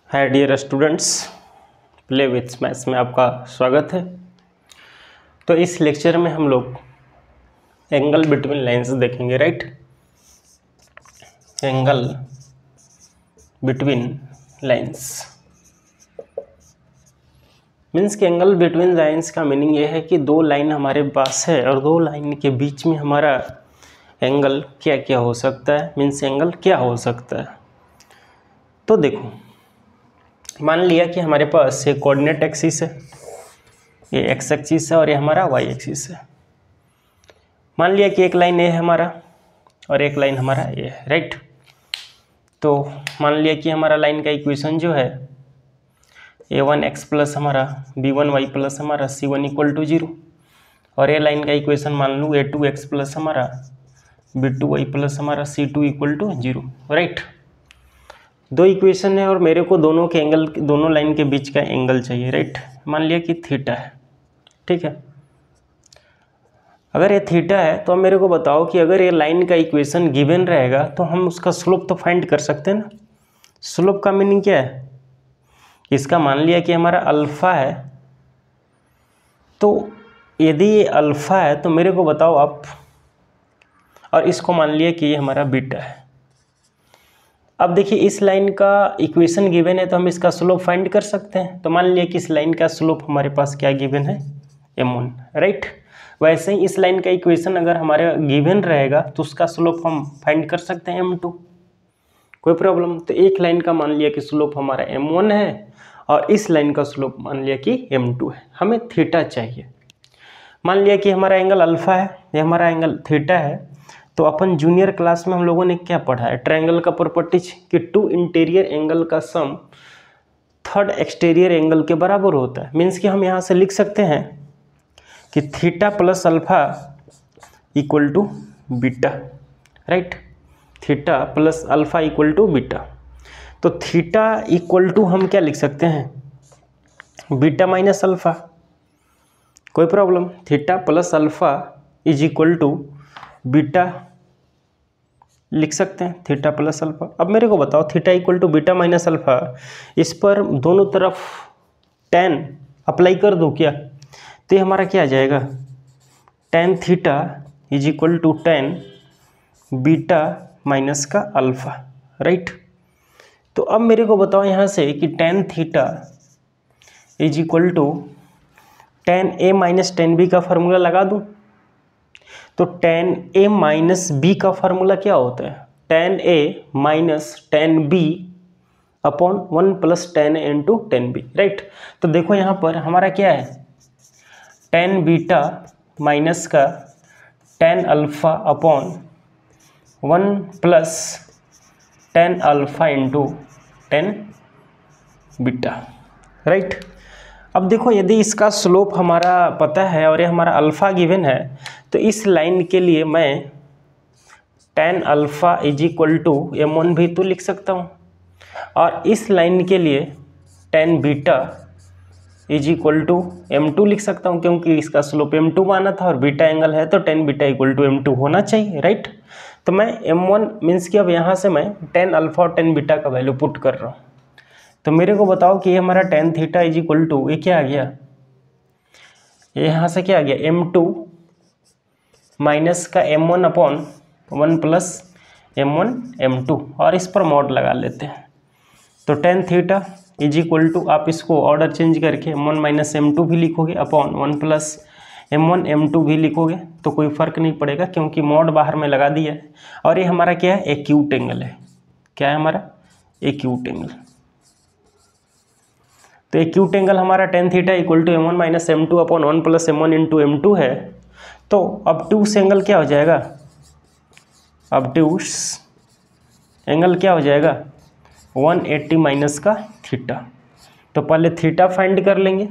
Hi dear students, play with maths में आपका स्वागत है। तो इस लेक्चर में हम लोग एंगल बिटवीन लाइंस देखेंगे, right. Angle between lines means कि एंगल बिटवीन लाइंस का मीनिंग ये है कि दो लाइन हमारे पास है और दो लाइन के बीच में हमारा एंगल क्या क्या हो सकता है, मीन्स एंगल क्या हो सकता है। तो देखो, मान लिया कि हमारे पास ये कोऑर्डिनेट एक्सिस है, ये एक्स एक्सिस है और ये हमारा वाई एक्सिस है। मान लिया कि एक लाइन ए है हमारा और एक लाइन हमारा ए है, राइट। तो मान लिया कि हमारा लाइन का इक्वेशन जो है a1x प्लस हमारा b1y प्लस हमारा c1 इक्वल टू 0 और ये लाइन का इक्वेशन मान लूँ a2x प्लस हमारा b2y प्लस हमारा c2 इक्वल टू 0, राइट। दो इक्वेशन है और मेरे को दोनों के एंगल, दोनों लाइन के बीच का एंगल चाहिए, राइट। मान लिया कि थीटा है, ठीक है। अगर ये थीटा है तो अब मेरे को बताओ कि अगर ये लाइन का इक्वेशन गिवन रहेगा तो हम उसका स्लोप तो फाइंड कर सकते हैं ना। स्लोप का मीनिंग क्या है, इसका मान लिया कि हमारा अल्फा है, तो यदि ये अल्फा है तो मेरे को बताओ आप, और इसको मान लिया कि ये हमारा बीटा है। अब देखिए, इस लाइन का इक्वेशन गिवन है तो हम इसका स्लोप फाइंड कर सकते हैं। तो मान लिया कि इस लाइन का स्लोप हमारे पास क्या गिवन है, m1, राइट। वैसे ही इस लाइन का इक्वेशन अगर हमारे गिवन रहेगा तो उसका स्लोप हम फाइंड कर सकते हैं m2, कोई प्रॉब्लम। तो एक लाइन का मान लिया कि स्लोप हमारा m1 है और इस लाइन का स्लोप मान लिया कि m2 है। हमें थीटा चाहिए। मान लिया कि हमारा एंगल अल्फा है, ये हमारा एंगल थीटा है। तो अपन जूनियर क्लास में हम लोगों ने क्या पढ़ा है, ट्रायंगल का प्रॉपर्टीज कि टू इंटीरियर एंगल का सम थर्ड एक्सटीरियर एंगल के बराबर होता है। मीन्स कि हम यहाँ से लिख सकते हैं कि theta plus alpha equal to beta, right. Theta plus alpha equal to beta. तो थीटा इक्वल टू हम क्या लिख सकते हैं, बीटा माइनस अल्फा, कोई problem. Theta plus alpha is equal to beta लिख सकते हैं, थीटा प्लस अल्फा। अब मेरे को बताओ, theta equal to beta minus alpha, इस पर दोनों तरफ tan अप्लाई कर दो क्या, तो ये हमारा क्या आ जाएगा, tan theta is equal to tan beta minus का अल्फा, राइट। तो अब मेरे को बताओ यहाँ से कि tan theta is equal to tan a minus tan b का फार्मूला लगा दूँ। तो tan a माइनस b का फार्मूला क्या होता है, tan a minus tan b upon 1 plus tan a into tan b, right. तो देखो यहाँ पर हमारा क्या है, tan बीटा माइनस का tan alpha upon 1 plus tan alpha into tan beta, right. अब देखो, यदि इसका स्लोप हमारा पता है और ये हमारा अल्फ़ा गिवन है, तो इस लाइन के लिए मैं tan alpha is equal to m1 भी तो लिख सकता हूँ, और इस लाइन के लिए tan beta is equal to m2 लिख सकता हूँ, क्योंकि इसका स्लोप m2 माना था और बीटा एंगल है तो tan beta equal to m2 होना चाहिए, राइट। तो मैं m1 मीन्स कि अब यहाँ से मैं tan अल्फ़ा और tan बीटा का वैल्यू पुट कर रहा हूँ। तो मेरे को बताओ कि ये हमारा tan theta is equal to, ये क्या आ गया, ये यहाँ से क्या आ गया, m2 माइनस का m1 upon 1 plus m1 m2, और इस पर मॉड लगा लेते हैं। तो tan theta is equal to, आप इसको ऑर्डर चेंज करके m1 माइनस m2 भी लिखोगे अपॉन 1 प्लस m1 m2 भी लिखोगे तो कोई फ़र्क नहीं पड़ेगा, क्योंकि मॉड बाहर में लगा दिया है। और ये हमारा क्या है, एक्यूट एंगल है। क्या है हमारा, एक्यूट एंगल। तो एक्यूट एंगल हमारा tan theta equal to m1 minus m2 upon 1 plus m1 into m2 है। तो ऑब्ट्यूस एंगल क्या हो जाएगा, ऑब्ट्यूस एंगल क्या हो जाएगा, 180 माइनस का थीटा। तो पहले थीटा फाइंड कर लेंगे,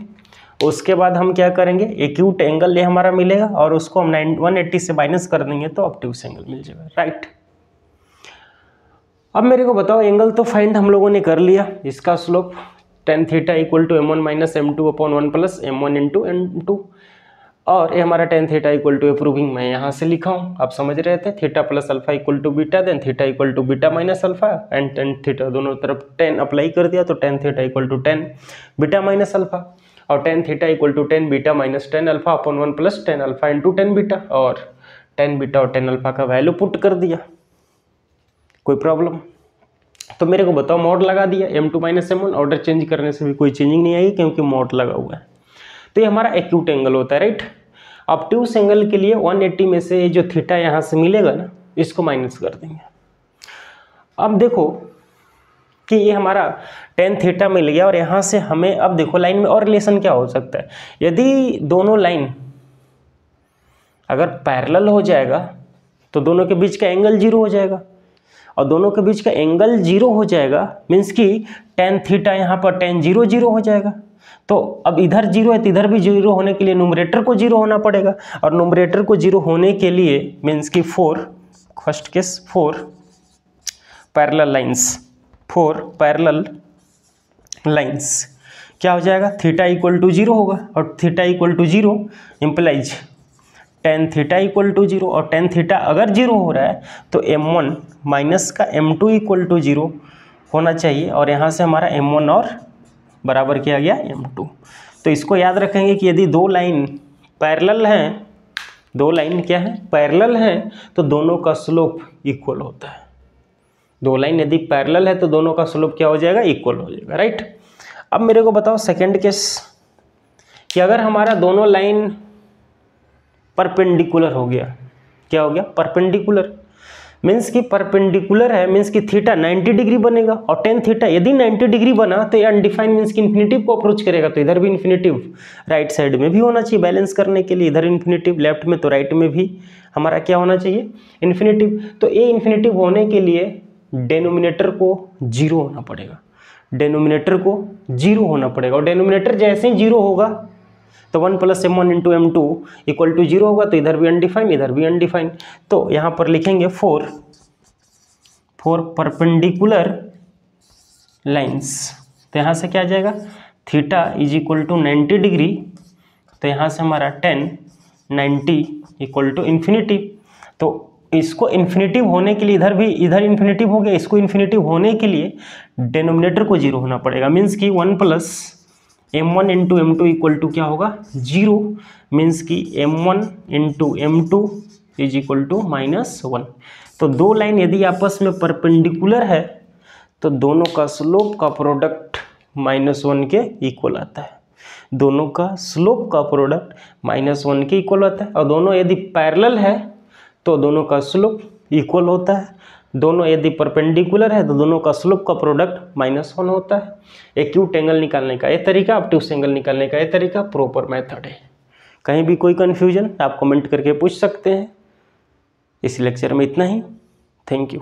उसके बाद हम क्या करेंगे, एक्यूट एंगल ये हमारा मिलेगा और उसको हम 180 से माइनस कर देंगे तो ऑब्ट्यूस एंगल मिल जाएगा, राइट। अब मेरे को बताओ, एंगल तो फाइंड हम लोगों ने कर लिया, इसका slope tan theta equal to m1 minus m2 upon 1 plus m1 into m2, और ये हमारा tan theta equal to proving मैं यहाँ से लिखा हूँ, आप समझ रहे थे, theta plus alpha equal to beta, then theta equal to beta minus alpha and tan theta, दोनों तरफ टेन अप्लाई कर दिया तो tan theta equal to tan beta minus alpha, और tan theta equal to tan beta minus tan alpha upon 1 plus tan alpha into tan beta, और tan beta और tan alpha का value put कर दिया। कोई प्रॉब्लम? तो मेरे को बताओ, मॉड लगा दिया, m2 minus m1, order change करने से भी कोई चेंजिंग नहीं आएगी क्योंकि मॉड लगा हुआ है। तो ये हमारा एक्यूट एंगल होता है, राइट। ऑब्ट्यूस एंगल के लिए 180 में से जो थीटा यहाँ से मिलेगा ना, इसको माइनस कर देंगे। अब देखो कि ये हमारा टेन थीटा मिल गया, और यहाँ से हमें अब देखो लाइन में और रिलेशन क्या हो सकता है। यदि दोनों लाइन अगर पैरेलल हो जाएगा तो दोनों के बीच का एंगल 0 हो जाएगा, और दोनों के बीच का एंगल 0 हो जाएगा मीन्स कि टेन थीटा यहाँ पर टेन 0 0 हो जाएगा। तो अब इधर 0 है तो इधर भी 0 होने के लिए न्यूमरेटर को 0 होना पड़ेगा, और न्यूमरेटर को 0 होने के लिए मीन्स कि 4 first case 4 parallel lines, 4 parallel lines क्या हो जाएगा, थीटा इक्वल टू 0 होगा, और theta equal to 0 implies tan theta equal to 0, और टेन थीटा अगर 0 हो रहा है तो m1 माइनस का m2 इक्वल टू 0 होना चाहिए, और यहाँ से हमारा m1 और बराबर किया गया m2। तो इसको याद रखेंगे कि यदि दो लाइन पैरेलल हैं, दो लाइन क्या है, पैरेलल हैं, तो दोनों का स्लोप इक्वल होता है। दो लाइन यदि पैरेलल है तो दोनों का स्लोप क्या हो जाएगा, इक्वल हो जाएगा, राइट। अब मेरे को बताओ सेकंड केस कि अगर हमारा दोनों लाइन परपेंडिकुलर हो गया, क्या हो गया, परपेंडिकुलर मीन्स कि परपेंडिकुलर है मीन्स कि थीटा 90 डिग्री बनेगा, और टेन थीटा यदि 90 डिग्री बना तो ये अनडिफाइंड मीन्स कि इन्फिनिटिव को अप्रोच करेगा, तो इधर भी इन्फिनिटिव राइट साइड में भी होना चाहिए बैलेंस करने के लिए, इधर इन्फिनिटिव लेफ्ट में तो राइट में भी हमारा क्या होना चाहिए, इन्फिनिटिव। तो ये इन्फिनिटिव होने के लिए डेनोमिनेटर को 0 होना पड़ेगा, डेनोमिनेटर को 0 होना पड़ेगा, और डेनोमिनेटर जैसे ही 0 होगा तो 1 plus m1 into m2 equal to 0 होगा, तो इधर भी अनडिफाइंड इधर भी अनडिफाइंड। तो यहाँ पर लिखेंगे 4 परपेंडिकुलर लाइंस, तो यहाँ से क्या आ जाएगा, theta is equal to 90 degree, तो यहाँ से हमारा 10 90 इक्वल टू इन्फिनिटी। तो इसको इन्फिनिटिव होने के लिए इधर इन्फिनिटिव हो गया, इसको इन्फिनिटिव होने के लिए डेनोमिनेटर को 0 होना पड़ेगा, मीन्स कि 1 plus m1 into m2 equal to क्या होगा, 0, मीन्स कि m1 into m2 is equal to -1। तो दो लाइन यदि आपस में परपेंडिकुलर है तो दोनों का स्लोप का प्रोडक्ट -1 के इक्वल आता है, दोनों का स्लोप का प्रोडक्ट -1 के इक्वल आता है। और दोनों यदि पैरेलल है तो दोनों का स्लोप इक्वल होता है, दोनों यदि परपेंडिकुलर है तो दोनों का स्लोप का प्रोडक्ट -1 होता है। एक्यूट एंगल निकालने का ये तरीका, ऑब्ट्यूस एंगल निकालने का ये तरीका प्रॉपर मेथड है। कहीं भी कोई कन्फ्यूजन आप कमेंट करके पूछ सकते हैं। इस लेक्चर में इतना ही, थैंक यू।